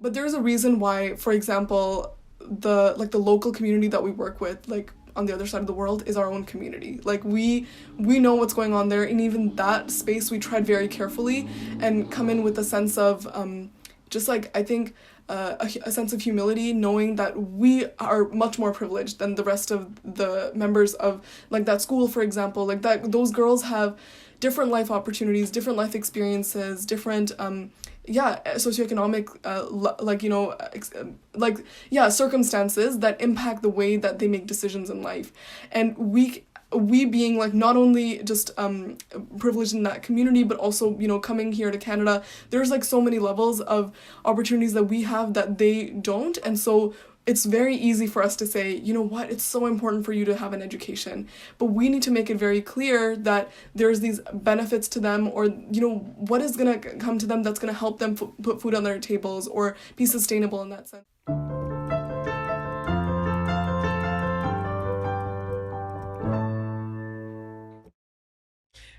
but there's a reason why, for example, the local community that we work with, like on the other side of the world, is our own community. Like we know what's going on there, and even that space we tread very carefully and come in with a sense of just like, I think, a sense of humility, knowing that we are much more privileged than the rest of the members of like that school, for example. Like that, those girls have different life opportunities, different life experiences, different socioeconomic circumstances that impact the way that they make decisions in life. And we being like not only just privileged in that community, but also, you know, coming here to Canada, there's like so many levels of opportunities that we have that they don't. And so it's very easy for us to say, you know what, it's so important for you to have an education, but we need to make it very clear that there's these benefits to them, or, you know, what is going to come to them that's going to help them put food on their tables or be sustainable in that sense.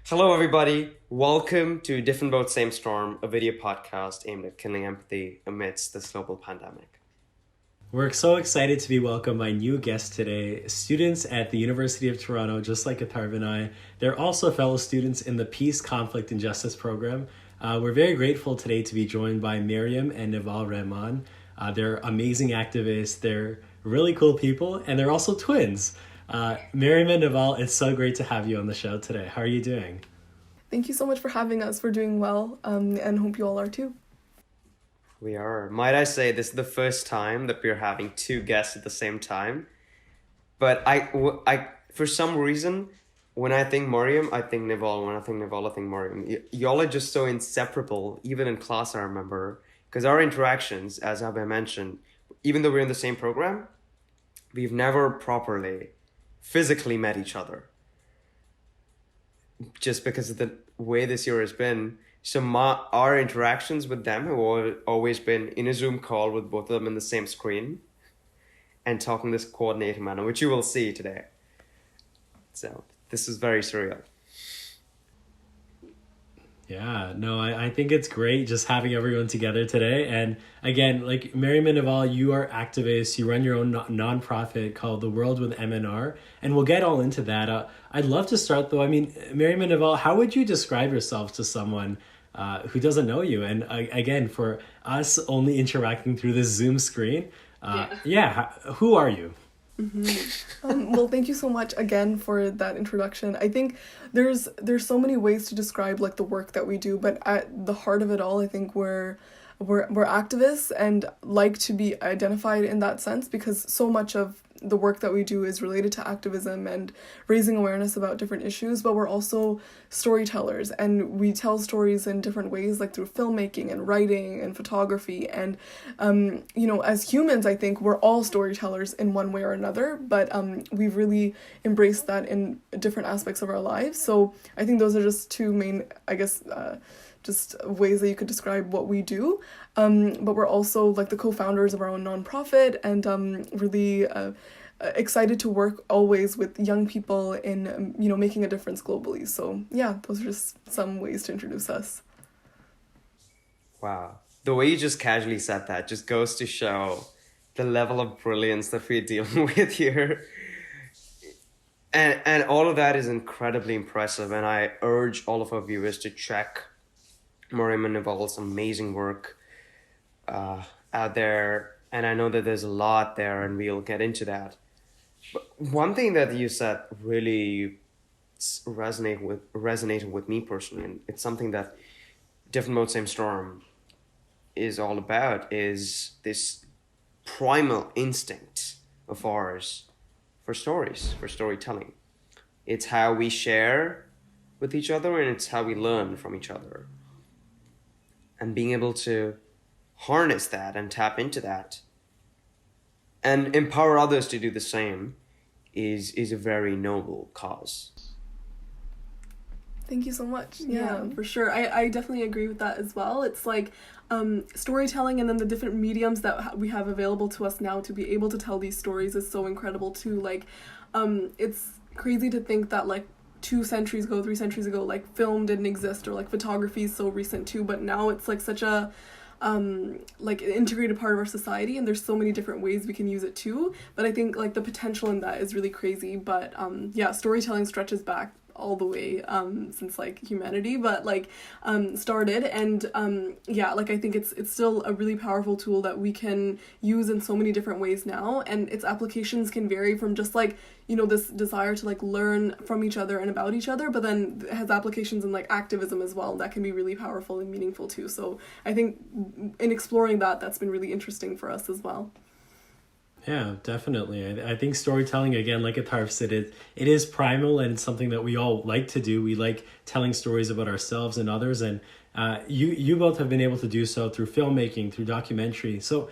Hello, everybody. Welcome to Different Boat, Same Storm, a video podcast aimed at kindling empathy amidst this global pandemic. We're so excited to be welcomed by new guests today, students at the University of Toronto, just like Atharv and I. They're also fellow students in the Peace, Conflict, and Justice program. We're very grateful today to be joined by Maryam and Nivaal Rehman. They're amazing activists, they're really cool people, and they're also twins. Maryam and Nivaal, it's so great to have you on the show today. How are you doing? Thank you so much for having us. We're doing well, and hope you all are too. We are. Might I say, this is the first time that we're having two guests at the same time. But I for some reason, when I think Maryam, I think Nivaal. When I think Nivaal, I think Maryam. Y'all are just so inseparable, even in class, I remember. Because our interactions, as Abhay mentioned, even though we're in the same program, we've never properly physically met each other. Just because of the way this year has been. So our interactions with them have always been in a Zoom call with both of them in the same screen and talking this coordinated manner, which you will see today. So this is very surreal. Yeah, no, I think it's great just having everyone together today. And again, like Maryam and Nivaal, you are activists. You run your own nonprofit called the World of MNR. And we'll get all into that. I'd love to start, though. I mean, Maryam and Nivaal, how would you describe yourself to someone who doesn't know you? And again, for us only interacting through this Zoom screen, who are you? Mm-hmm. Well, thank you so much again for that introduction. I think there's so many ways to describe like the work that we do, but at the heart of it all, I think we're activists and like to be identified in that sense, because so much of the work that we do is related to activism and raising awareness about different issues, but we're also storytellers, and we tell stories in different ways, like through filmmaking and writing and photography. And as humans, I think we're all storytellers in one way or another, but we've really embraced that in different aspects of our lives. So I think those are just two main, I guess, just ways that you could describe what we do. But we're also like the co-founders of our own nonprofit, and really excited to work always with young people in, making a difference globally. So yeah, those are just some ways to introduce us. Wow. The way you just casually said that just goes to show the level of brilliance that we're dealing with here. And all of that is incredibly impressive. And I urge all of our viewers to check Maryam and Nivaal's amazing work out there, and I know that there's a lot there, and we'll get into that. But one thing that you said really resonated with me personally, and it's something that Different Boat, Same Storm is all about, is this primal instinct of ours for stories, for storytelling. It's how we share with each other, and it's how we learn from each other. And being able to harness that and tap into that and empower others to do the same is a very noble cause. Thank you so much. Yeah, for sure. I definitely agree with that as well. It's like storytelling, and then the different mediums that we have available to us now to be able to tell these stories is so incredible too. Like it's crazy to think that like 3 centuries ago, like film didn't exist, or like photography is so recent too, but now it's like such a like an integrated part of our society, and there's so many different ways we can use it too. But I think like the potential in that is really crazy. But yeah, storytelling stretches back all the way since like humanity, but like started, and yeah, like I think it's still a really powerful tool that we can use in so many different ways now, and its applications can vary from just like, you know, this desire to like learn from each other and about each other, but then it has applications in like activism as well that can be really powerful and meaningful too. So I think in exploring that, that's been really interesting for us as well. Yeah, definitely. I think storytelling, again, like Atharv said, it is primal, and it's something that we all like to do. We like telling stories about ourselves and others, and you both have been able to do so through filmmaking, through documentary. So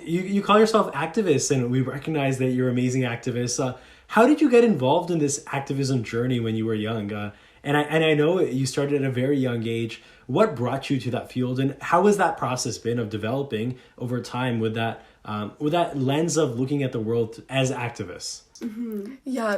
you call yourself activists, and we recognize that you're amazing activists. How did you get involved in this activism journey when you were young? And I know you started at a very young age. What brought you to that field, and how has that process been of developing over time with that lens of looking at the world as activists? Mm-hmm. Yeah,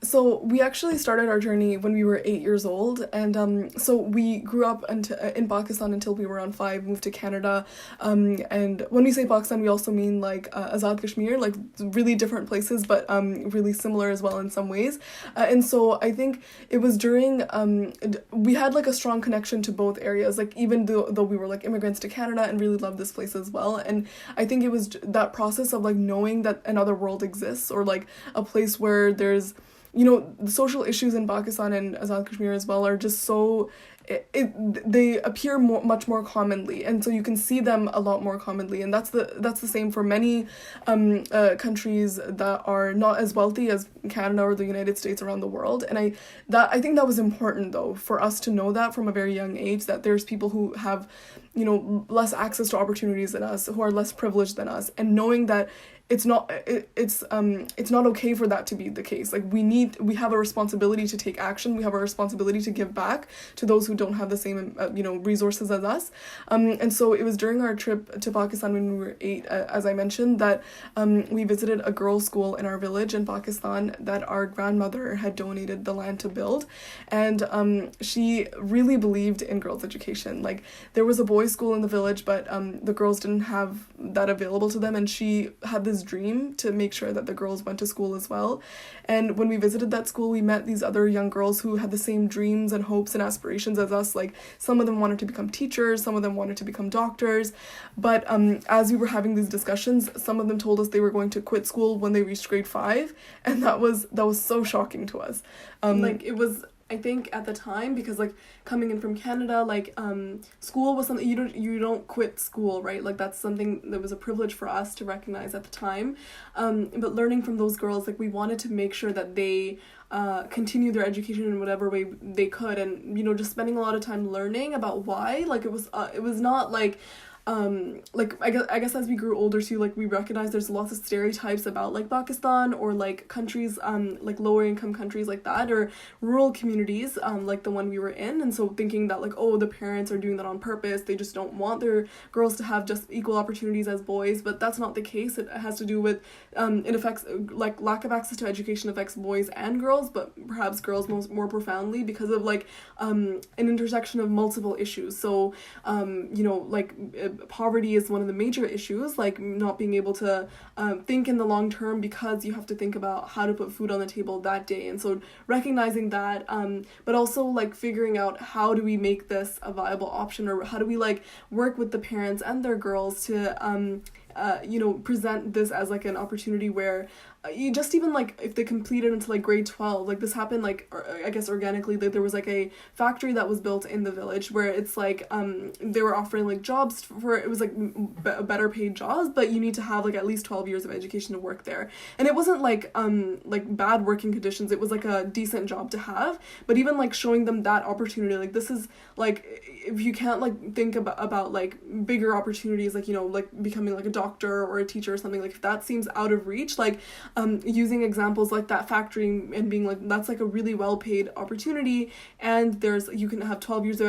so we actually started our journey when we were 8 years old, and so we grew up in Pakistan until we were around 5, moved to Canada, and when we say Pakistan, we also mean like Azad Kashmir, like really different places, but really similar as well in some ways, and so I think it was during, we had like a strong connection to both areas, like even though we were like immigrants to Canada and really loved this place as well, and I think it was that process of like knowing that another world exists, or like a place where there's, you know, the social issues in Pakistan and Azad Kashmir as well are just so, they appear much more commonly, and so you can see them a lot more commonly, and that's the same for many countries that are not as wealthy as Canada or the United States around the world. And I think that was important though for us to know that from a very young age, that there's people who have, you know, less access to opportunities than us, who are less privileged than us, and knowing that it's not okay for that to be the case. Like we have a responsibility to take action. We have a responsibility to give back to those who don't have the same resources as us. And so it was during our trip to Pakistan when we were 8, as I mentioned, that we visited a girls' school in our village in Pakistan that our grandmother had donated the land to build, and she really believed in girls' education. Like there was a boys' school in the village, but the girls didn't have that available to them, and she had this dream to make sure that the girls went to school as well. And when we visited that school, we met these other young girls who had the same dreams and hopes and aspirations as us. Like some of them wanted to become teachers, some of them wanted to become doctors, but as we were having these discussions, some of them told us they were going to quit school when they reached grade 5, and that was so shocking to us. Like it was, I think at the time, because like coming in from Canada, like school was something you don't quit school, right? Like that's something that was a privilege for us to recognize at the time. But learning from those girls, like we wanted to make sure that they continue their education in whatever way they could, and you know, just spending a lot of time learning about why. Like it was not like like I guess as we grew older too, like we recognized there's lots of stereotypes about like Pakistan or like countries like lower income countries like that, or rural communities like the one we were in, and so thinking that like, oh, the parents are doing that on purpose, they just don't want their girls to have just equal opportunities as boys, but that's not the case. It has to do with it affects like lack of access to education affects boys and girls, but perhaps girls more profoundly because of like an intersection of multiple issues. So you know, like poverty is one of the major issues, like not being able to think in the long term because you have to think about how to put food on the table that day, and so recognizing that, but also like figuring out how do we make this a viable option, or how do we like work with the parents and their girls to you know, present this as like an opportunity where you just even like if they completed into like grade 12, like this happened like I guess organically, that there was like a factory that was built in the village where it's like they were offering like jobs for, it was like better paid jobs, but you need to have like at least 12 years of education to work there, and it wasn't like bad working conditions, it was like a decent job to have, but even like showing them that opportunity, like this is like, if you can't like think about like bigger opportunities, like, you know, like becoming like a doctor or a teacher or something, like if that seems out of reach, like using examples like that factory and being like, that's like a really well paid opportunity, and you can have 12 years of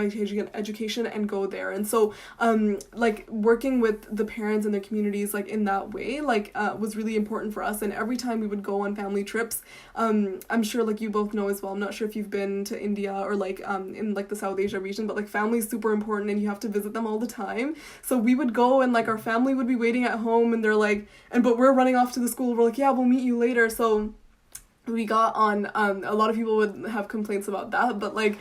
education and go there. And so like working with the parents and their communities like in that way like was really important for us. And every time we would go on family trips, I'm sure like you both know as well, I'm not sure if you've been to India or like in like the South Asia region, but like family is super important and you have to visit them all the time. So we would go and like our family would be waiting at home and they're like, but we're running off to the school, we're like, yeah, we'll meet you later. So we got on a lot of people would have complaints about that, but like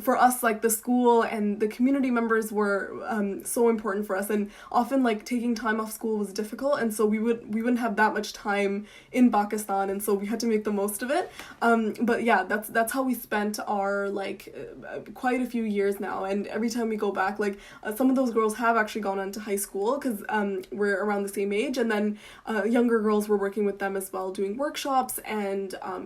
for us, like the school and the community members were so important for us, and often like taking time off school was difficult, and so we wouldn't have that much time in Pakistan, and so we had to make the most of it. But yeah, that's how we spent our like quite a few years now. And every time we go back, like some of those girls have actually gone on to high school because we're around the same age, and then younger girls were working with them as well, doing workshops and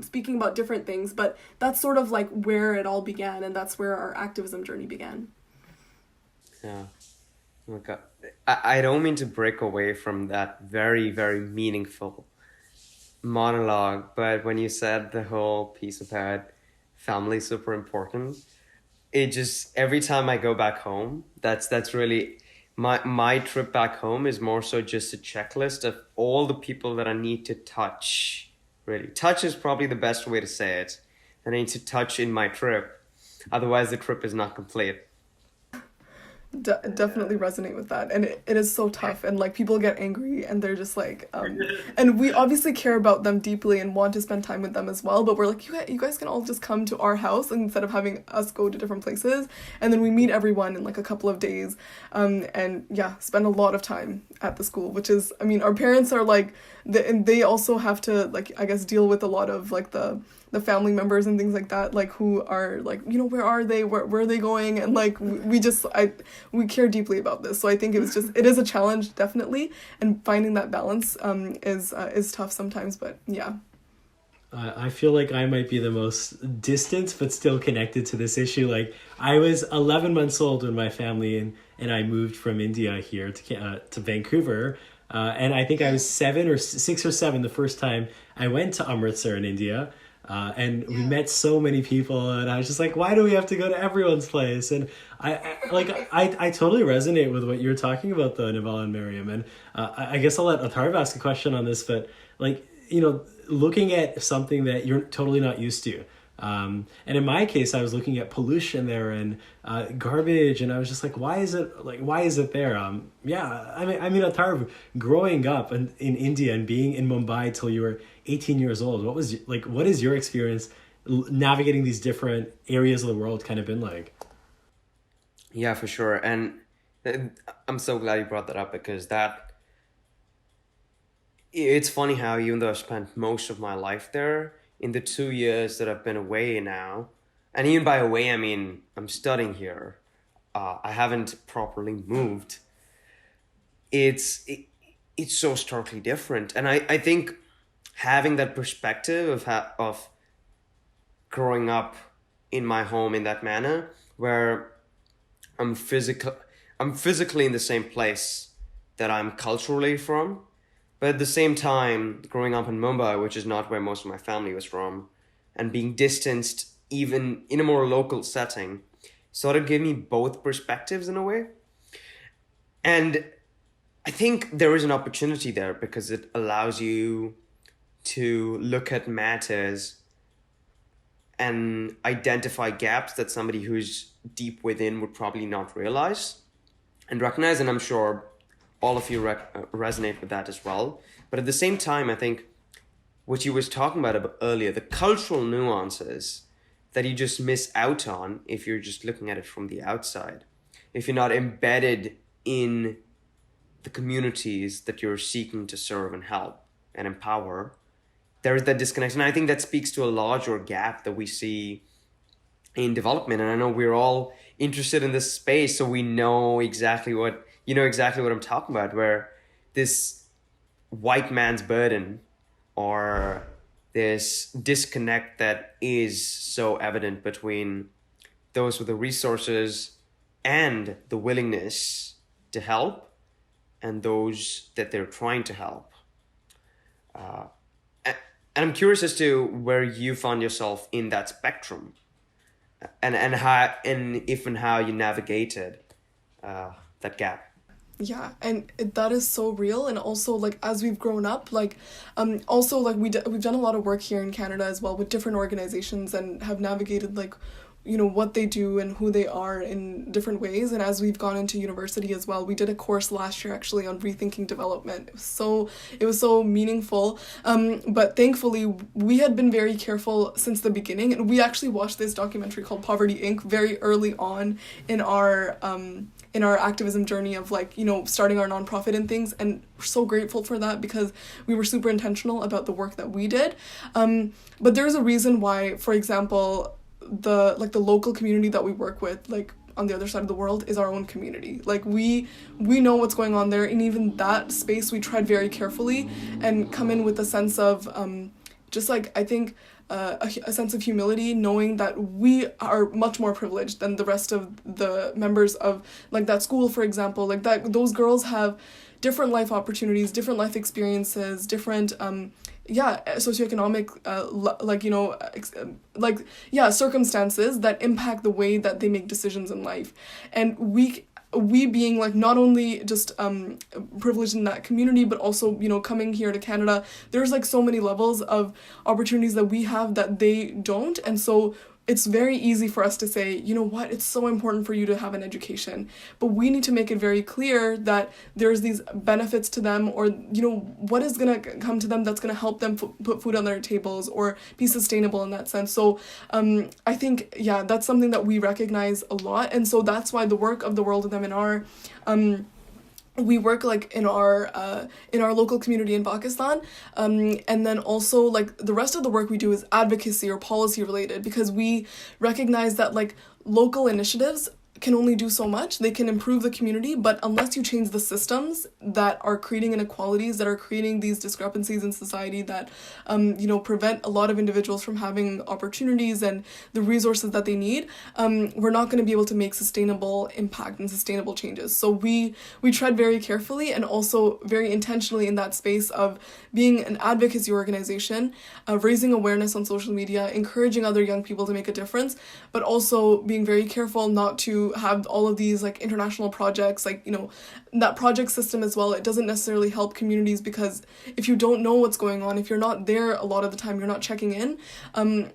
speaking about different things. But that's sort of like where it all began, and that's where our activism journey began. Yeah. Oh my God. I don't mean to break away from that very, very meaningful monologue, but when you said the whole piece about family super important, it just, every time I go back home, that's really my trip back home is more so just a checklist of all the people that I need to touch. Really, touch is probably the best way to say it. I need to touch in my trip, otherwise the trip is not complete. Definitely resonate with that, and it is so tough, and like people get angry and they're just like and we obviously care about them deeply and want to spend time with them as well, but we're like, you guys can all just come to our house instead of having us go to different places. And then we meet everyone in like a couple of days and yeah, spend a lot of time at the school, which is, I mean, our parents are like and they also have to like, I guess, deal with a lot of like the family members and things like that, like who are like, you know, where are they, where are they going, and like we care deeply about this. So I think it is a challenge, definitely, and finding that balance is tough sometimes, but yeah. I feel like I might be the most distant but still connected to this issue. Like I was 11 months old when my family and I moved from India here to Vancouver, and I think I was 6 or 7 the first time I went to Amritsar in India. And we met so many people, and I was just like, why do we have to go to everyone's place? And I totally resonate with what you're talking about though, Nivaal and Maryam. And I guess I'll let Atharv ask a question on this, but like, you know, looking at something that you're totally not used to. And in my case, I was looking at pollution there and garbage, and I was just like, why is it there? Yeah, I mean, Atharv, growing up in India and being in Mumbai till you were 18 years old, what is your experience navigating these different areas of the world kind of been like? Yeah, for sure. And I'm so glad you brought that up, because it's funny how even though I've spent most of my life there, in the 2 years that I've been away now, and even by away, I mean, I'm studying here. I haven't properly moved. It's so starkly different. And I think having that perspective of growing up in my home in that manner, where I'm physically in the same place that I'm culturally from, but at the same time, growing up in Mumbai, which is not where most of my family was from, and being distanced even in a more local setting, sort of gave me both perspectives in a way. And I think there is an opportunity there, because it allows you to look at matters and identify gaps that somebody who's deep within would probably not realize and recognize. And I'm sure all of you resonate with that as well. But at the same time, I think what you was talking about earlier, the cultural nuances that you just miss out on if you're just looking at it from the outside, if you're not embedded in the communities that you're seeking to serve and help and empower, there is that disconnect. And I think that speaks to a larger gap that we see in development. And I know we're all interested in this space, so we know exactly what I'm talking about, where this white man's burden or this disconnect that is so evident between those with the resources and the willingness to help and those that they're trying to help. And I'm curious as to where you found yourself in that spectrum, and how you navigated that gap. Yeah, and that is so real. And also, like, as we've grown up, like, also, like, we've done a lot of work here in Canada as well with different organizations, and have navigated, like, you know, what they do and who they are in different ways. And as we've gone into university as well, we did a course last year actually on rethinking development. It was so meaningful. But thankfully we had been very careful since the beginning, and we actually watched this documentary called Poverty Inc. very early on in our activism journey of, like, you know, starting our nonprofit and things, and we're so grateful for that because we were super intentional about the work that we did. But there's a reason why, for example, the local community that we work with, like, on the other side of the world, is our own community. Like, we know what's going on there, and even that space we tread very carefully and come in with a sense of just, like, I think a sense of humility, knowing that we are much more privileged than the rest of the members of, like, that school, for example. Like, that those girls have different life opportunities, different life experiences, different socioeconomic circumstances that impact the way that they make decisions in life. And we being, like, not only just privileged in that community, but also, you know, coming here to Canada, there's, like, so many levels of opportunities that we have that they don't. And so it's very easy for us to say, you know what, it's so important for you to have an education, but we need to make it very clear that there's these benefits to them, or, you know, what is going to come to them that's going to help them put food on their tables or be sustainable in that sense. So I think, yeah, that's something that we recognize a lot. And so that's why the work of the World of MNR, we work, like, in our local community in Pakistan, and then also, like, the rest of the work we do is advocacy or policy related, because we recognize that, like, local initiatives can only do so much. They can improve the community, but unless you change the systems that are creating inequalities, that are creating these discrepancies in society that prevent a lot of individuals from having opportunities and the resources that they need, we're not going to be able to make sustainable impact and sustainable changes. So we tread very carefully and also very intentionally in that space of being an advocacy organization, raising awareness on social media, encouraging other young people to make a difference, but also being very careful not to have all of these, like, international projects, like, you know, that project system as well. It doesn't necessarily help communities, because if you don't know what's going on, if you're not there a lot of the time, you're not checking in, I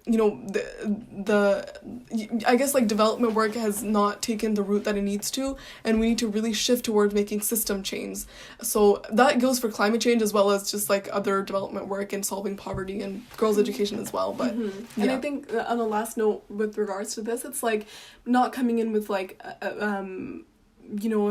guess, like, development work has not taken the route that it needs to, and we need to really shift towards making system change. So that goes for climate change as well as just, like, other development work and solving poverty and girls' education as well. But And I think on a last note with regards to this, it's, like, not coming in with, like, a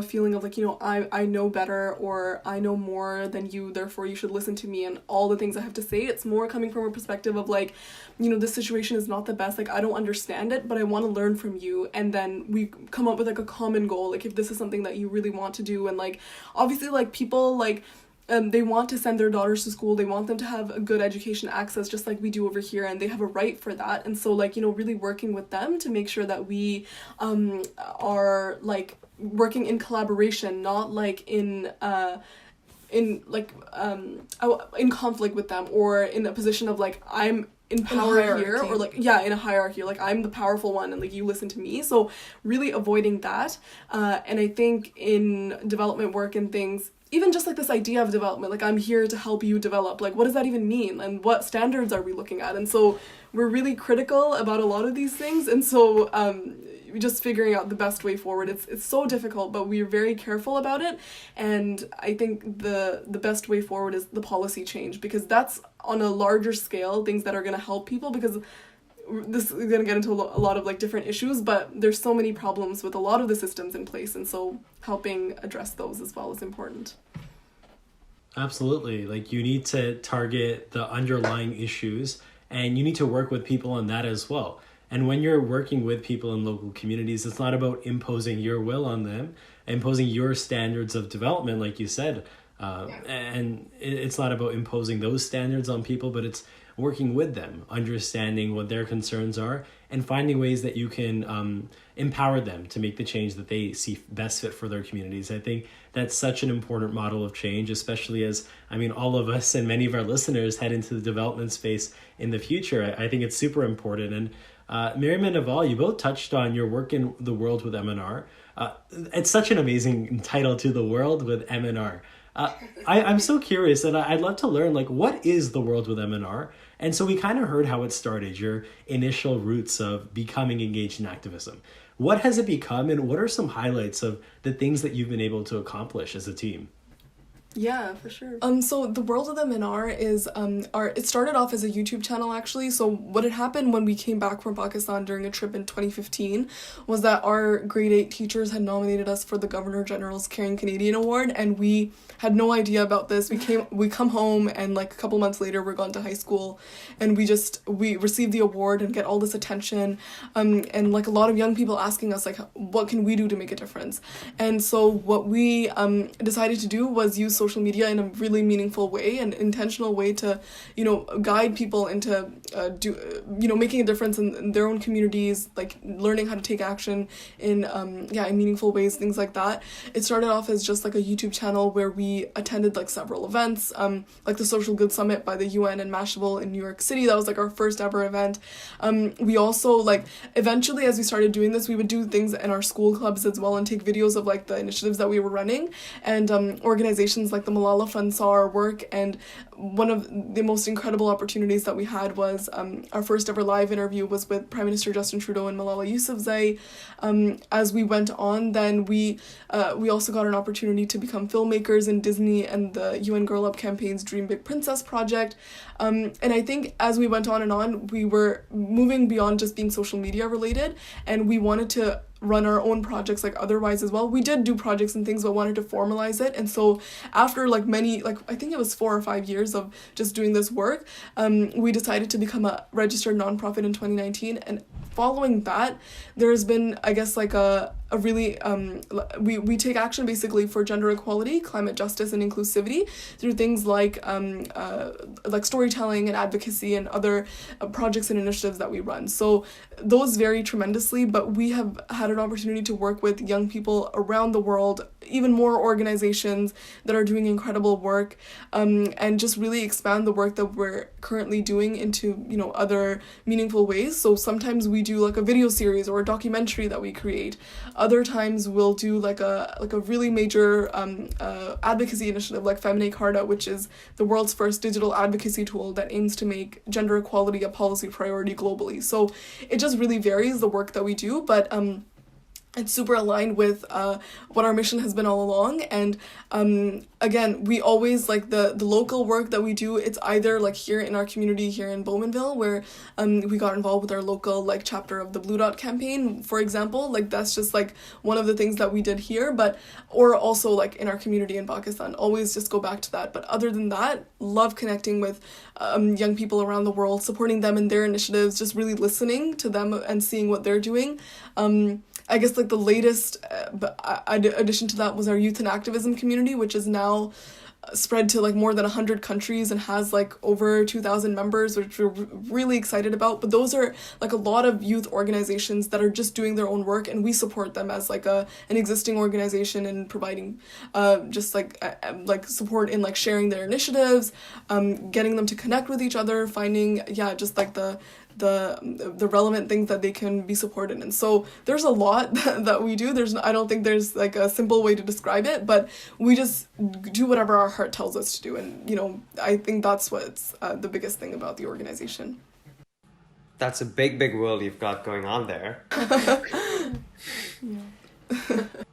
feeling of, like, you know, I know better, or I know more than you, therefore you should listen to me and all the things I have to say. It's more coming from a perspective of, like, you know, this situation is not the best, like, I don't understand it, but I want to learn from you, and then we come up with, like, a common goal, like, if this is something that you really want to do. And, like, obviously, like, people, like, they want to send their daughters to school, they want them to have a good education access, just like we do over here, and they have a right for that. And so, like, you know, really working with them to make sure that we are, like, working in collaboration, not, like, in conflict with them, or in a position of, like, I'm in power here, or, like, in a hierarchy, like, I'm the powerful one and, like, you listen to me. So really avoiding that, and I think in development work and things, even just, like, this idea of development, like, I'm here to help you develop, like, what does that even mean, and what standards are we looking at? And so we're really critical about a lot of these things, and so just figuring out the best way forward, it's so difficult, but we're very careful about it. And I think the best way forward is the policy change, because that's on a larger scale things that are going to help people, because this is going to get into a lot of, like, different issues, but there's so many problems with a lot of the systems in place, and so helping address those as well is important. Absolutely. Like, you need to target the underlying issues, and you need to work with people on that as well. And when you're working with people in local communities, it's not about imposing your will on them, imposing your standards of development, like you said. And it's not about imposing those standards on people, but it's working with them, understanding what their concerns are, and finding ways that you can empower them to make the change that they see best fit for their communities. I think that's such an important model of change, especially as, I mean, all of us and many of our listeners head into the development space in the future. I think it's super important. And Maryam and Nivaal, you both touched on your work in the world with MNR. It's such an amazing title, to the world with MNR. I'm so curious, and I'd love to learn, like, what is the world with MNR? And so we kind of heard how it started, your initial roots of becoming engaged in activism. What has it become, and what are some highlights of the things that you've been able to accomplish as a team? Yeah, for sure. So the World of MNR is it started off as a YouTube channel, actually. So what had happened when we came back from Pakistan during a trip in 2015 was that our grade 8 teachers had nominated us for the Governor General's Caring Canadian Award, and we had no idea about this. We come home, and like a couple months later we're gone to high school, and we received the award and get all this attention, and like a lot of young people asking us like, what can we do to make a difference? And so what we decided to do was use social media in a really meaningful way and intentional way to, guide people into making a difference in their own communities, like learning how to take action in meaningful ways, things like that. It started off as just like a YouTube channel where we attended like several events, like the Social Good Summit by the UN in Mashable in New York City. That was like our first ever event. We also, like, eventually as we started doing this, we would do things in our school clubs as well and take videos of like the initiatives that we were running, and organizations like the Malala Fund saw our work, and one of the most incredible opportunities that we had was our first ever live interview was with Prime Minister Justin Trudeau and Malala Yousafzai. As we went on, then we also got an opportunity to become filmmakers in Disney and the UN Girl Up campaign's Dream Big Princess project. And I think as we went on, we were moving beyond just being social media related, and we wanted to run our own projects like otherwise as well. We did do projects and things, but wanted to formalize it. And so after like I think it was 4 or 5 years of just doing this work, we decided to become a registered nonprofit in 2019. And following that, there's been, I guess, like a really, we take action basically for gender equality, climate justice, and inclusivity through things like storytelling and advocacy and other projects and initiatives that we run. So those vary tremendously, but we have had an opportunity to work with young people around the world, even more organizations that are doing incredible work, and just really expand the work that we're currently doing into, other meaningful ways. So sometimes we do like a video series or a documentary that we create. Other times we'll do like a really major advocacy initiative like Feminine Carta, which is the world's first digital advocacy tool that aims to make gender equality a policy priority globally. So it just really varies the work that we do, but it's super aligned with what our mission has been all along. And again, we always like the local work that we do. It's either like here in our community here in Bowmanville, where we got involved with our local like chapter of the Blue Dot campaign, for example. Like that's just like one of the things that we did here, or also like in our community in Pakistan. Always just go back to that. But other than that, love connecting with young people around the world, supporting them in their initiatives, just really listening to them and seeing what they're doing. I guess like the latest addition to that was our youth and activism community, which is now spread to like more than 100 countries and has like over 2,000 members, which we're really excited about. But those are like a lot of youth organizations that are just doing their own work, and we support them as like an existing organization and providing just like support in like sharing their initiatives, getting them to connect with each other, finding just like the relevant things that they can be supported in. So there's a lot that we do. I don't think there's like a simple way to describe it, but we just do whatever our heart tells us to do. And, I think that's what's the biggest thing about the organization. That's a big world you've got going on there.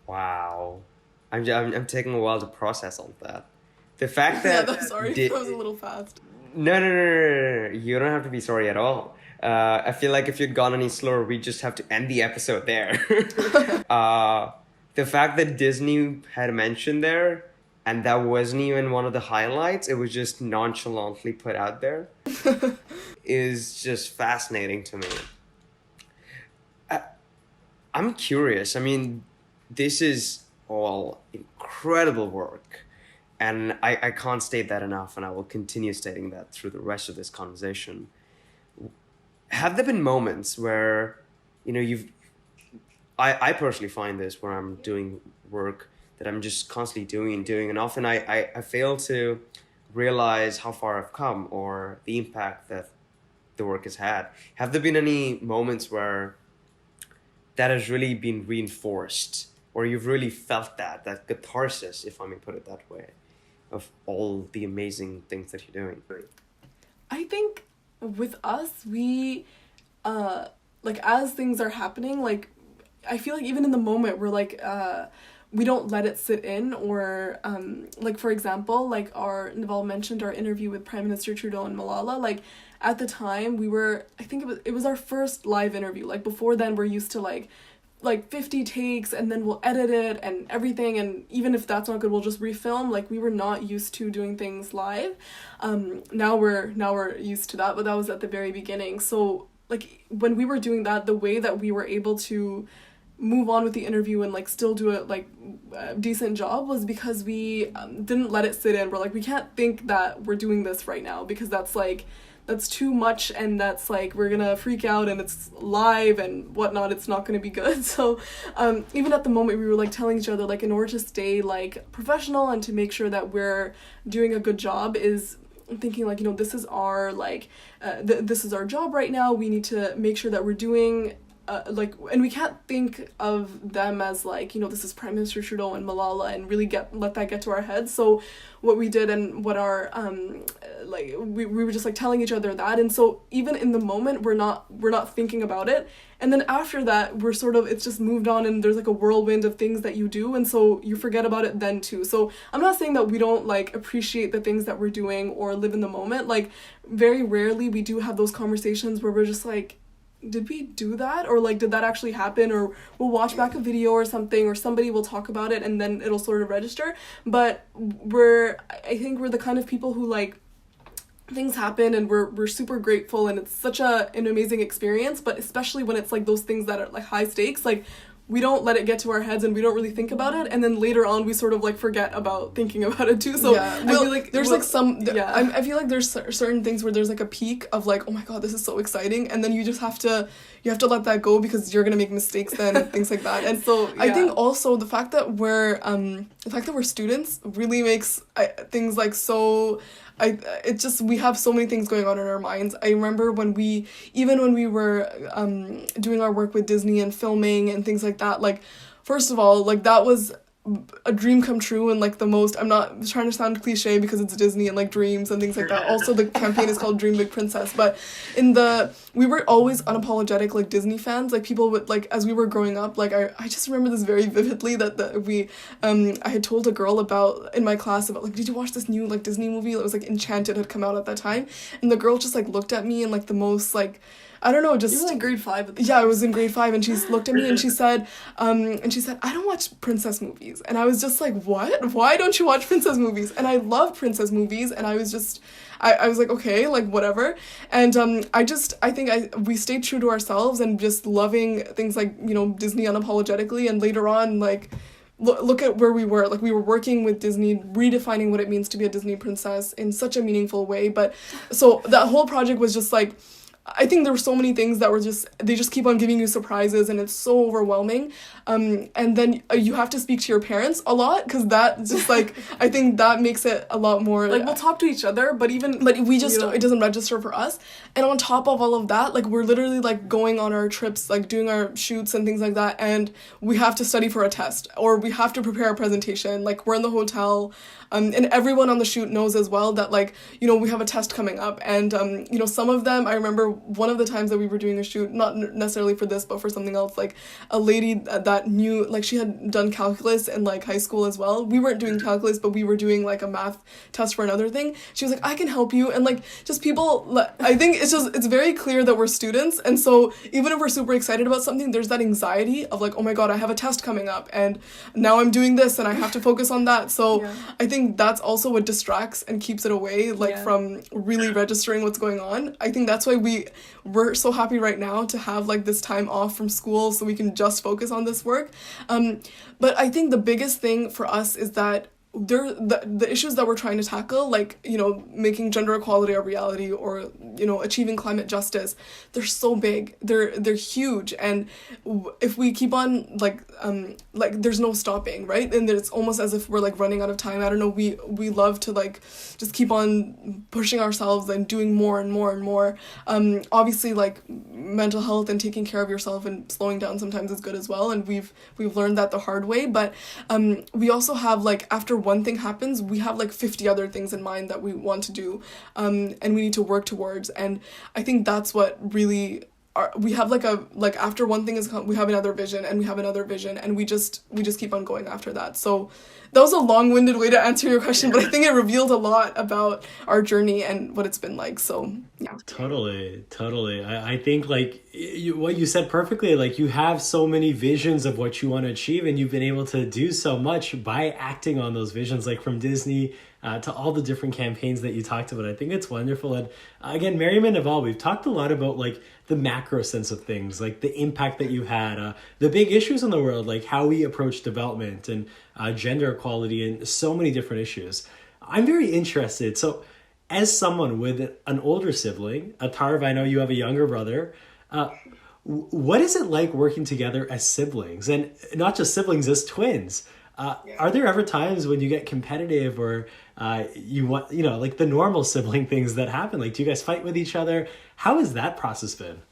Wow. I'm taking a while to process all that. The fact that... I'm sorry, that was a little fast. No. You don't have to be sorry at all. I feel like if you'd gone any slower, we just have to end the episode there. The fact that Disney had mentioned there, and that wasn't even one of the highlights, it was just nonchalantly put out there, is just fascinating to me. I'm curious. I mean, this is all incredible work. and I can't state that enough, and I will continue stating that through the rest of this conversation. Have there been moments where, I personally find this where I'm doing work that I'm just constantly doing, and often I fail to realize how far I've come or the impact that the work has had. Have there been any moments where that has really been reinforced, or you've really felt that catharsis, if I may put it that way, of all the amazing things that you're doing? I think with us, we, as things are happening, I feel like even in the moment, we're we don't let it sit in, or for example, Nivaal mentioned our interview with Prime Minister Trudeau and Malala. At the time, I think it was our first live interview. Before then, we're used to 50 takes, and then we'll edit it and everything, and even if that's not good, we'll just refilm. We were not used to doing things live. Now we're used to that, but that was at the very beginning. So when we were doing that, the way that we were able to move on with the interview and still do a decent job was because we didn't let it sit in. We're we can't think that we're doing this right now, because that's too much, and that's we're gonna freak out, and it's live and whatnot, it's not gonna be good. So even at the moment, we were telling each other in order to stay professional and to make sure that we're doing a good job, is thinking this is our this is our job right now. We need to make sure that we're doing and we can't think of them as this is Prime Minister Trudeau and Malala, and really let that get to our heads. So what we did, and what our we were just telling each other that, and so even in the moment, we're not thinking about it, and then after that, we're it's just moved on, and there's a whirlwind of things that you do, and so you forget about it then too. So I'm not saying that we don't appreciate the things that we're doing or live in the moment. Very rarely we do have those conversations where we're just did we do that, or did that actually happen, or we'll watch back a video or something, or somebody will talk about it, and then it'll sort of register. But I think we're the kind of people who things happen, and we're super grateful, and it's such an amazing experience. But especially when it's those things that are high stakes, we don't let it get to our heads, and we don't really think about it, and then later on we sort of forget about thinking about it too. So yeah, I feel there's I feel there's certain things where there's a peak of oh my god, this is so exciting, and then you just have to let that go, because you're gonna make mistakes then, and things like that. And so I think also the fact that we're students really makes things so. We have so many things going on in our minds. I remember when we were doing our work with Disney and filming and things like that, first of all, that was a dream come true, and the most, I'm not trying to sound cliche because it's Disney and dreams and things like that. Also, the campaign is called Dream Big Princess, but we were always unapologetic Disney fans. People would as we were growing up, I just remember this very vividly, that we I had told a girl in my class about did you watch this new Disney movie? It was Enchanted had come out at that time, and the girl just looked at me and the most I don't know, just... You were in grade 5 at the time. Yeah, I was in grade 5, and she looked at me and she said, I don't watch princess movies. And I was just what? Why don't you watch princess movies? And I love princess movies, and I was just... I was okay, whatever. And I think we stayed true to ourselves, and just loving things Disney unapologetically, and later on, look at where we were. We were working with Disney, redefining what it means to be a Disney princess in such a meaningful way. But, so that whole project was just I think there were so many things that were they just keep on giving you surprises, and it's so overwhelming. And then you have to speak to your parents a lot, because that just I think that makes it a lot more we'll talk to each other, but we just it doesn't register for us. And on top of all of that, we're literally going on our trips, doing our shoots and things like that, and we have to study for a test, or we have to prepare a presentation. We're in the hotel, and everyone on the shoot knows as well that we have a test coming up, and some of them, I remember one of the times that we were doing a shoot, not necessarily for this but for something else, a lady that knew, she had done calculus in high school as well. We weren't doing calculus, but we were doing a math test for another thing. She was I can help you, and just people, I think it's very clear that we're students, and so even if we're super excited about something, there's that anxiety of oh my god, I have a test coming up, and now I'm doing this, and I have to focus on that. So yeah. I think that's also what distracts and keeps it away from really registering what's going on. I think that's why we're so happy right now to have this time off from school, so we can just focus on this work. But I think the biggest thing for us is that the issues that we're trying to tackle, like, you know, making gender equality a reality, or, you know, achieving climate justice, they're so big, they're huge, and if we keep on like there's no stopping, right? And it's almost as if we're like running out of time. I don't know, we love to like just keep on pushing ourselves and doing more and more and more. Obviously, like, mental health and taking care of yourself and slowing down sometimes is good as well, and we've learned that the hard way, but we also have, like, after one thing happens, we have like 50 other things in mind that we want to do, and we need to work towards. And I think that's what really we have like after one thing is we have another vision, and we have another vision, and we just keep on going after that. So that was a long-winded way to answer your question, but I think it revealed a lot about our journey and what it's been like. So yeah. Totally. I think, like, what you said perfectly, like, you have so many visions of what you want to achieve, and you've been able to do so much by acting on those visions, like from Disney to all the different campaigns that you talked about. I think it's wonderful. And again, Maryam and Nivaal, we've talked a lot about, like, the macro sense of things, like the impact that you had, the big issues in the world, like how we approach development and gender equality and so many different issues. I'm very interested. So as someone with an older sibling, Atharv, I know you have a younger brother, what is it like working together as siblings, and not just siblings, as twins? Are there ever times when you get competitive, or you want, you know, like the normal sibling things that happen? Like, do you guys fight with each other? How has that process been?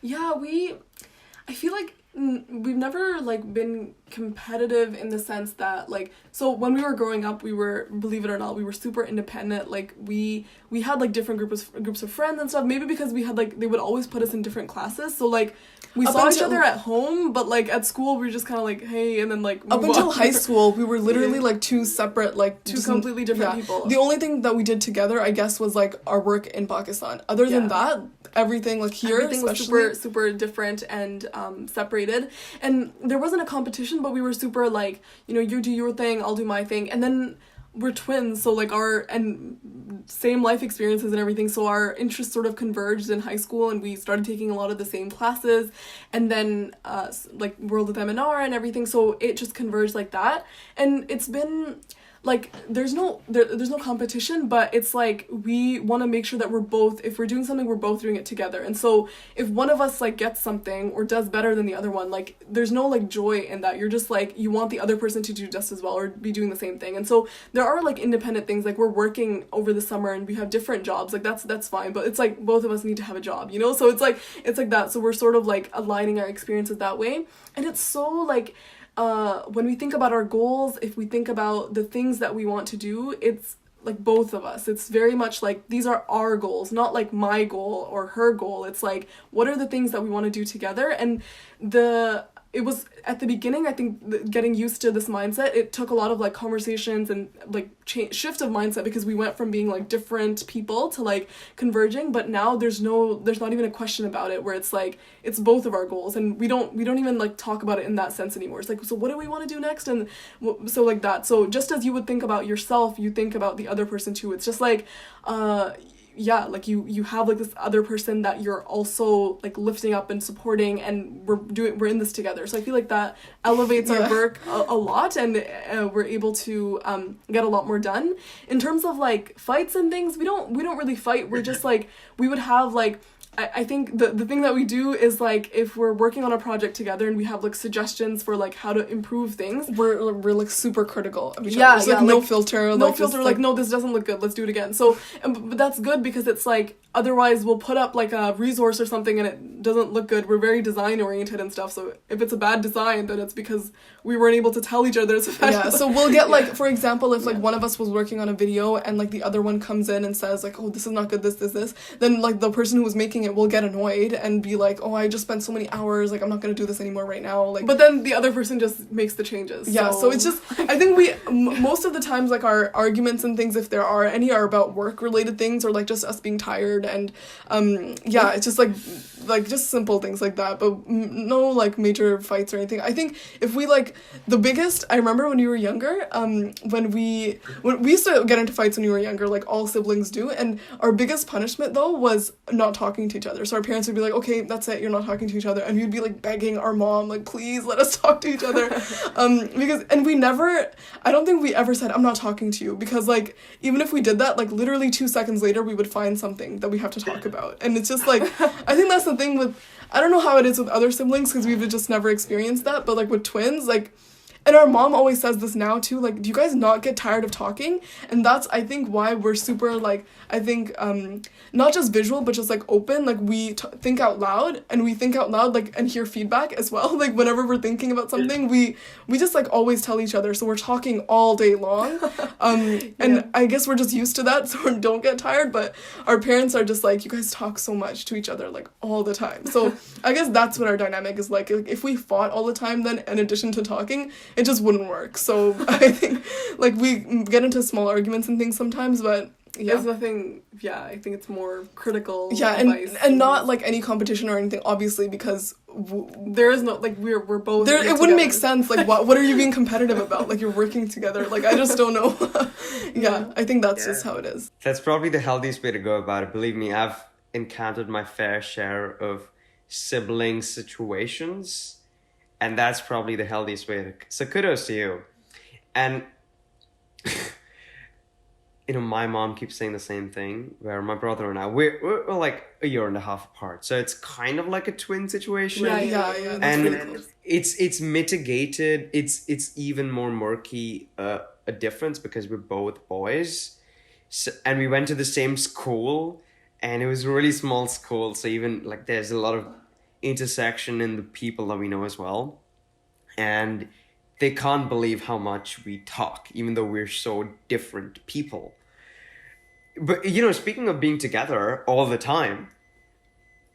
Yeah, I feel like we've never like been competitive in the sense that, like, so when we were growing up, we were, believe it or not, we were super independent. Like, we had like different groups of friends and stuff, maybe because we had like, they would always put us in different classes, so like we saw each other at home, but like at school we were just kind of like, hey, and then like up until high school we were literally like two separate, like two completely different people. The only thing that we did together, I guess, was like our work in Pakistan. Other than that, everything, like, here everything was super different and separated, and there wasn't a competition, but we were super like, you know, you do your thing, I'll do my thing. And then we're twins, so like and same life experiences and everything, so our interests sort of converged in high school, and we started taking a lot of the same classes, and then like World of MNR and everything, so it just converged like that. And it's been like, there's no competition, but it's like we want to make sure that if we're doing something, we're both doing it together. And so if one of us like gets something or does better than the other one, like, there's no like joy in that. You're just like, you want the other person to do just as well or be doing the same thing. And so there are like independent things, like we're working over the summer and we have different jobs, like that's fine, but it's like both of us need to have a job, you know? So it's like that. So we're sort of like aligning our experiences that way. And it's so like, when we think about our goals, if we think about the things that we want to do, it's like both of us. It's very much like, these are our goals, not like my goal or her goal. It's like, what are the things that we want to do together? And it was at the beginning, I think, getting used to this mindset, it took a lot of like conversations and like shift of mindset, because we went from being like different people to like converging. But now there's not even a question about it, where it's like, it's both of our goals, and we don't even like talk about it in that sense anymore. It's like, so what do we want to do next? And so like that. So just as you would think about yourself, you think about the other person too. It's just like, like you have like this other person that you're also like lifting up and supporting, and we're in this together. So I feel like that elevates our work a lot, and we're able to get a lot more done. In terms of like fights and things, we don't really fight. We're just like, we would have like, I think the thing that we do is like, if we're working on a project together and we have like suggestions for like how to improve things, we're like super critical of each other. There's like no filter, like, no, this doesn't look good, let's do it again. So but that's good, because it's like, otherwise we'll put up like a resource or something and it doesn't look good. We're very design oriented and stuff, so if it's a bad design, then it's because we weren't able to tell each other it's a bad design. So we'll get like, for example, if like one of us was working on a video and like the other one comes in and says like, oh, this is not good, this, then like the person who was making it will get annoyed and be like, oh, I just spent so many hours, like I'm not gonna do this anymore right now, like, but then the other person just makes the changes. So it's just, I think most of the times, like, our arguments and things, if there are any, are about work related things, or like just us being tired, and it's just like just simple things like that, but no like major fights or anything. I think if we like, the biggest, I remember when you were younger, when we used to get into fights when you were younger, like all siblings do, and our biggest punishment though was not talking to each other. So our parents would be like, okay, that's it, you're not talking to each other. And we'd be like begging our mom, like, please let us talk to each other. And we never, I don't think we ever said, I'm not talking to you. Because like, even if we did that, like literally 2 seconds later, we would find something that we have to talk about. And it's just like, I think that's the thing with, I don't know how it is with other siblings because we've just never experienced that. But like with twins, like, and our mom always says this now too, like, do you guys not get tired of talking? And that's, I think, why we're super, like, I think, not just visual, but just, like, open. Like, we think out loud, and we think out loud, like, and hear feedback as well. Like, whenever we're thinking about something, we just, like, always tell each other. So we're talking all day long. And I guess we're just used to that, so we don't get tired. But our parents are just, like, you guys talk so much to each other, like, all the time. So I guess that's what our dynamic is like. Like, if we fought all the time, then, in addition to talking, it just wouldn't work. So I think, like, we get into small arguments and things sometimes, but yeah. It's nothing, I think it's more critical advice. And not, like, any competition or anything, obviously, because there is no, like, we're both there. It wouldn't make sense. Like, what are you being competitive about? Like, you're working together. Like, I just don't know. I think that's just how it is. That's probably the healthiest way to go about it. Believe me, I've encountered my fair share of sibling situations. And that's probably the healthiest way to... So kudos to you. And, my mom keeps saying the same thing, where my brother and I, we're like a year and a half apart. So it's kind of like a twin situation. Yeah. And really cool. it's mitigated. It's even more murky a difference because we're both boys. So, and we went to the same school. And it was a really small school. So even, like, there's a lot of intersection in the people that we know as well, and they can't believe how much we talk, even though we're so different people. But speaking of being together all the time,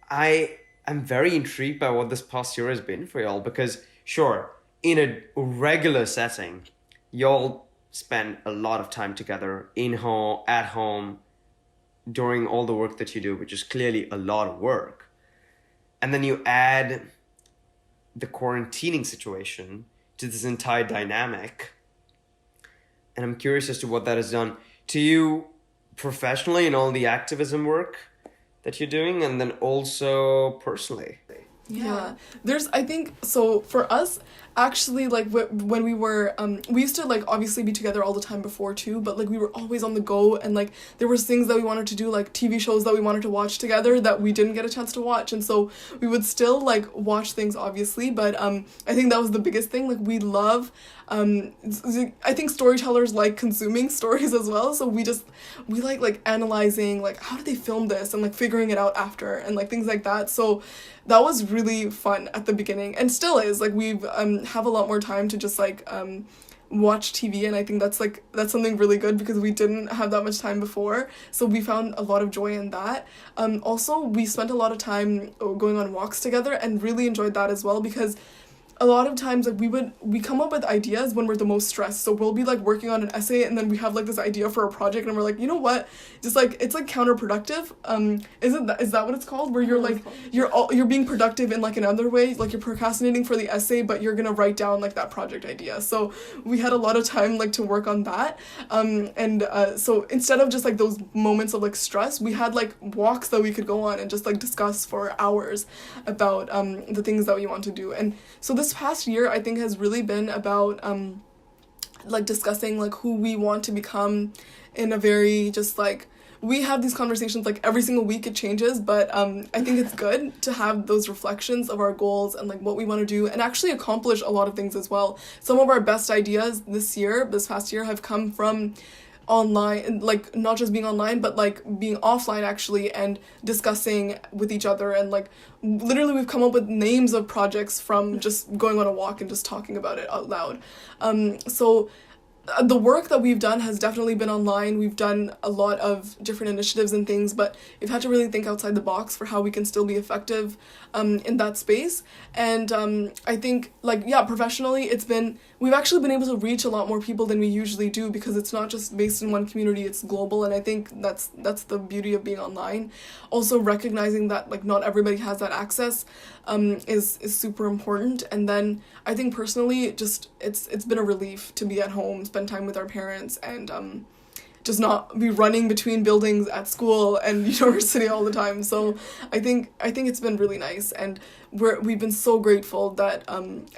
I am very intrigued by what this past year has been for y'all, because sure, in a regular setting, y'all spend a lot of time together at home doing all the work that you do, which is clearly a lot of work. And then you add the quarantining situation to this entire dynamic. And I'm curious as to what that has done to you professionally in all the activism work that you're doing, and then also personally. Yeah. I think, so for us, actually, like, when we were, we used to, like, obviously be together all the time before, too, but, like, we were always on the go, and, like, there was things that we wanted to do, like, TV shows that we wanted to watch together that we didn't get a chance to watch, and so we would still, like, watch things, obviously, but, I think that was the biggest thing. Like, we love, I think storytellers like consuming stories as well, so we like analyzing, like, how did they film this, and, like, figuring it out after, and, like, things like that. So that was really fun at the beginning, and still is. Like, we've have a lot more time to just, like, watch TV, and I think that's something really good, because we didn't have that much time before, so we found a lot of joy in that. Also, we spent a lot of time going on walks together, and really enjoyed that as well, because a lot of times, like, we come up with ideas when we're the most stressed. So we'll be, like, working on an essay, and then we have, like, this idea for a project, and we're like, you know what, just, like, it's, like, counterproductive. Is that what it's called, where you're, like, you're being productive in, like, another way, like, you're procrastinating for the essay, but you're gonna write down, like, that project idea. So we had a lot of time, like, to work on that, so instead of just, like, those moments of, like, stress, we had, like, walks that we could go on and just, like, discuss for hours about the things that we want to do. And so this past year, I think, has really been about like, discussing, like, who we want to become, in a very just, like, we have these conversations, like, every single week. It changes, but I think it's good to have those reflections of our goals and, like, what we want to do, and actually accomplish a lot of things as well. Some of our best ideas this past year have come from online, like, not just being online, but, like, being offline, actually, and discussing with each other, and, like, literally we've come up with names of projects from just going on a walk and just talking about it out loud. So the work that we've done has definitely been online. We've done a lot of different initiatives and things, but we've had to really think outside the box for how we can still be effective in that space. And I think, like, professionally, we've actually been able to reach a lot more people than we usually do, because it's not just based in one community, it's global, and I think that's the beauty of being online. Also recognizing that, like, not everybody has that access is super important. And then I think personally, just it's been a relief to be at home, spend time with our parents, and just not be running between buildings at school and university all the time. So I think it's been really nice, and we've been so grateful that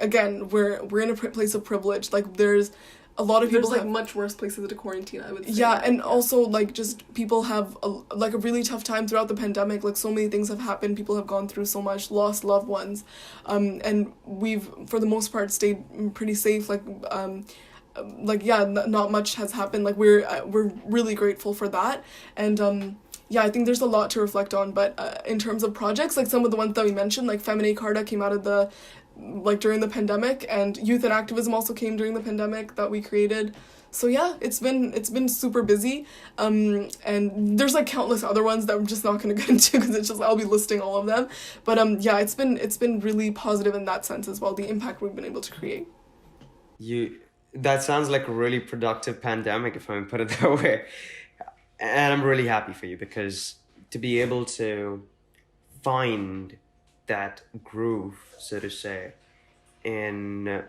again we're in a place of privilege. Like there's a lot of people there's like much worse places to quarantine, I would say. Yeah, and also like just people have a really tough time throughout the pandemic. Like so many things have happened. People have gone through so much, lost loved ones, and we've for the most part stayed pretty safe. Not much has happened. Like we're really grateful for that, and yeah, I think there's a lot to reflect on. But in terms of projects, like some of the ones that we mentioned, like Feminine Carta came out of the during the pandemic, and Youth and Activism also came during the pandemic that we created. So yeah, it's been super busy, and there's like countless other ones that I'm just not gonna get into because it's just I'll be listing all of them. But yeah, it's been really positive in that sense as well. The impact we've been able to create. That sounds like a really productive pandemic, if I may put it that way, and I'm really happy for you, because to be able to find that groove, so to say, in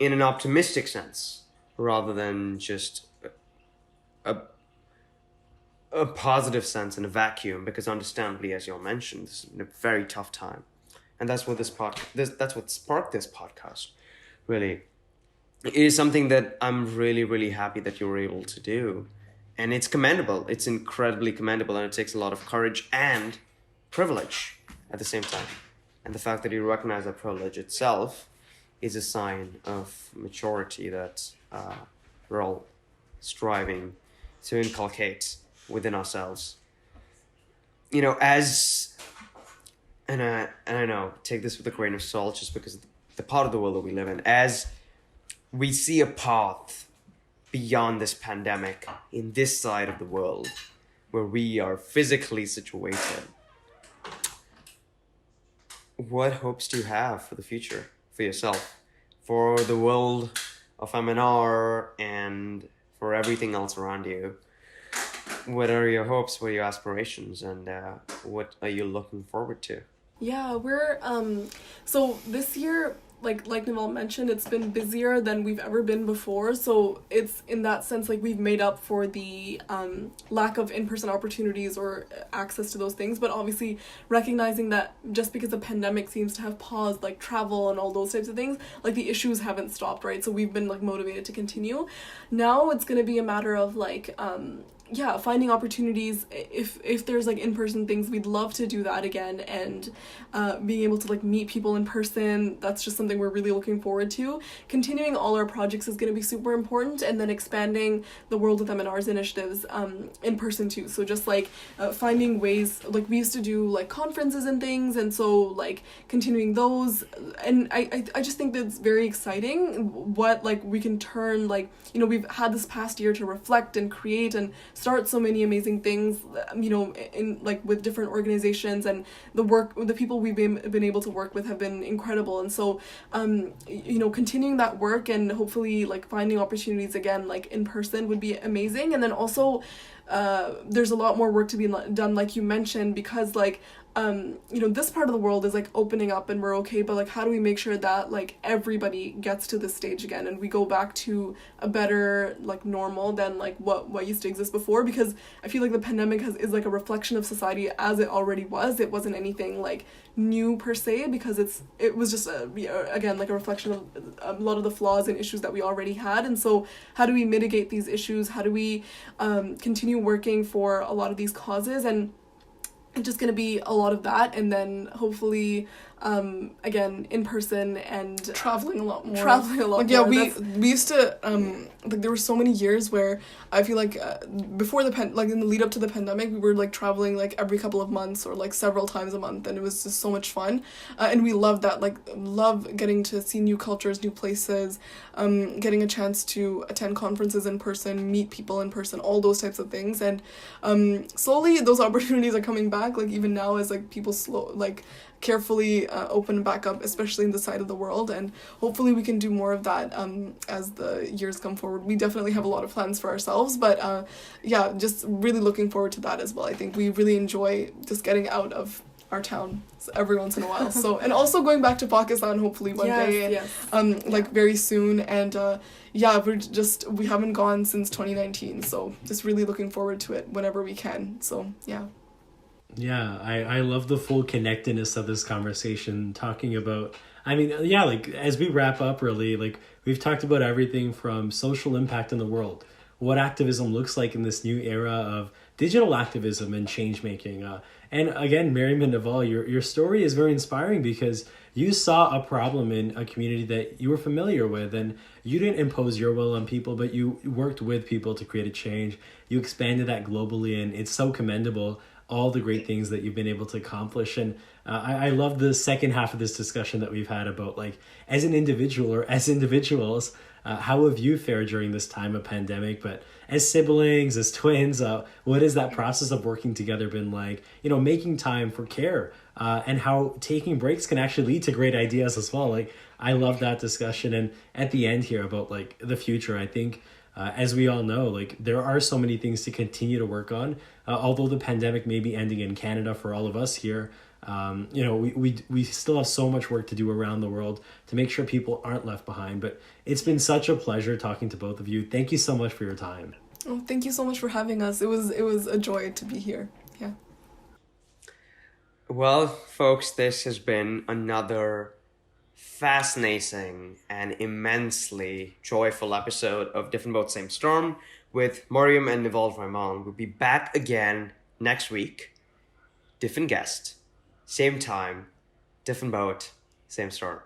an optimistic sense, rather than just a positive sense in a vacuum, because understandably, as you all mentioned, this has been a very tough time, and that's what that's what sparked this podcast. Really, it is something that I'm really, really happy that you were able to do, and it's commendable. It's incredibly commendable, and it takes a lot of courage and privilege at the same time. And the fact that you recognize that privilege itself is a sign of maturity that we're all striving to inculcate within ourselves. You know, and I know, take this with a grain of salt, just because of the part of the world that we live in, as we see a path beyond this pandemic in this side of the world where we are physically situated. What hopes do you have for the future, for yourself, for the world of MNR, and for everything else around you? What are your hopes, what are your aspirations, and what are you looking forward to? Yeah, we're, so this year, like Nivaal mentioned, it's been busier than we've ever been before. So it's in that sense, like we've made up for the lack of in-person opportunities or access to those things. But obviously recognizing that just because the pandemic seems to have paused, like travel and all those types of things, like the issues haven't stopped, right? So we've been like motivated to continue. Now it's going to be a matter of like, finding opportunities. If there's like in-person things, we'd love to do that again, and being able to like meet people in person, that's just something we're really looking forward to. Continuing all our projects is going to be super important, and then expanding the World of MNR's initiatives in person too. So just like finding ways, like we used to do like conferences and things, and so like continuing those, and I just think that's very exciting what like we can turn, like, you know, we've had this past year to reflect and create and start so many amazing things, you know, in like with different organizations, and the people we've been able to work with have been incredible. And so you know, continuing that work and hopefully like finding opportunities again like in person would be amazing. And then also there's a lot more work to be done, like you mentioned, because like you know, this part of the world is like opening up and we're okay, but like how do we make sure that like everybody gets to this stage again and we go back to a better like normal than like what used to exist before? Because I feel like the pandemic is like a reflection of society as it already was. It wasn't anything like new per se, because it was just again like a reflection of a lot of the flaws and issues that we already had. And so how do we mitigate these issues? How do we continue working for a lot of these causes? And it's just going to be a lot of that, and then hopefully again in person and traveling a lot more. Like, yeah, we used to like there were so many years where I feel like before like in the lead up to the pandemic, we were like traveling like every couple of months or like several times a month, and it was just so much fun, and we loved that, like love getting to see new cultures, new places, getting a chance to attend conferences in person, meet people in person, all those types of things. And slowly those opportunities are coming back, like even now as like people carefully open back up, especially in the side of the world, and hopefully we can do more of that as the years come forward. We definitely have a lot of plans for ourselves, but yeah, just really looking forward to that as well. I think we really enjoy just getting out of our town every once in a while. So, and also going back to Pakistan hopefully one day, like very soon. And we haven't gone since 2019, so just really looking forward to it whenever we can. So I love the full connectedness of this conversation, talking about, like as we wrap up, really, like we've talked about everything from social impact in the world, what activism looks like in this new era of digital activism and change making. And again, Maryam and Nivaal, your story is very inspiring because you saw a problem in a community that you were familiar with, and you didn't impose your will on people, but you worked with people to create a change. You expanded that globally, and it's so commendable, all the great things that you've been able to accomplish. And I love the second half of this discussion that we've had about, like, as an individual or as individuals, how have you fared during this time of pandemic? But as siblings, as twins, what has that process of working together been like? Making time for care, and how taking breaks can actually lead to great ideas as well. Like, I love that discussion. And at the end here about, like, the future, I think, as we all know, like, there are so many things to continue to work on. Although the pandemic may be ending in Canada for all of us here, we still have so much work to do around the world to make sure people aren't left behind. But it's been such a pleasure talking to both of you. Thank you so much for your time. Oh, thank you so much for having us. It was a joy to be here. Yeah. Well, folks, this has been another fascinating and immensely joyful episode of Different Boat Same Storm with Maryam and Nivaal Rehman. We'll be back again next week. Different guest, same time, different boat, same storm.